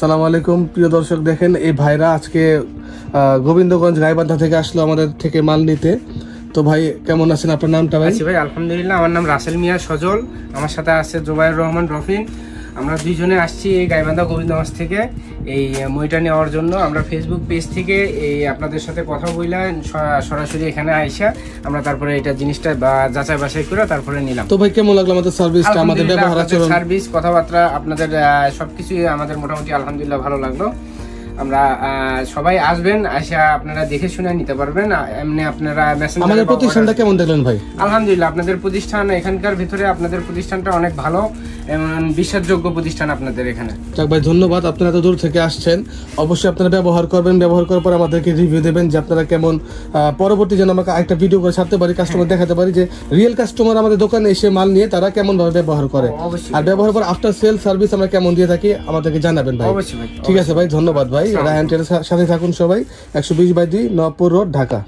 সালাম আলাইকুম প্রিয় দর্শক, দেখেন এই ভাইরা আজকে গোবিন্দগঞ্জ গাইবান্ধা থেকে আসলো আমাদের থেকে মাল নিতে। তো ভাই কেমন আছেন? আপনার নামটা ভাই? ভাই আলহামদুলিল্লাহ, আমার নাম রাসেল মিয়া সজল, আমার সাথে আছে জুবাইর রহমান রফিন। আমরা দুইজনে আসছি এই গাইবান্ধা গোবিন্দগঞ্জ থেকে এই মইটা নেওয়ার জন্য। আমরা ফেসবুক পেজ থেকে এই আপনাদের সাথে কথা বললাম, সরাসরি এখানে আইসা আমরা তারপরে এটা জিনিসটা যাচাই বাছাই করে তারপরে নিলাম। তো ভাই কেমন লাগলো আমাদের সার্ভিসটা, আমাদের ব্যবহার আচরণ, সার্ভিস, কথাবার্তা, আপনাদের সবকিছুই আমাদের মোটামুটি আলহামদুলিল্লাহ ভালো লাগলো। আমরা সবাই আসবেন, আসা আপনারা দেখে শুনে নিতে পারবেন। এমনি আপনারা আমাদের প্রতিষ্ঠানটা কেমন দেখলেন ভাই? আলহামদুলিল্লাহ, আপনাদের প্রতিষ্ঠান এখানকার ভিতরে আপনাদের প্রতিষ্ঠানটা অনেক ভালো, বিশ্বাসযোগ্য প্রতিষ্ঠান আপনাদের এখানে। যাক ভাই, ধন্যবাদ। আপনারা এত দূর থেকে আসছেন, অবশ্যই আপনারা ব্যবহার করবেন, ব্যবহার করার পর আমাদেরকে রিভিউ দেবেন যে আপনারা কেমন। পরবর্তী যেন আমাকে একটা ভিডিও করে ছাড়তে পারি, কাস্টমার দেখাতে পারি যে রিয়েল কাস্টমার আমাদের দোকানে এসে মাল নিয়ে তারা কেমন ভাবে ব্যবহার করে, আর ব্যবহার পর আফটার সেল সার্ভিস আমরা কেমন দিয়ে থাকি আমাদেরকে জানাবেন ভাই। অবশ্যই। ঠিক আছে ভাই, ধন্যবাদ ভাই। রায়হান টেলের সাথে থাকুন সবাই। 120/2 নবপুর রোড, ঢাকা।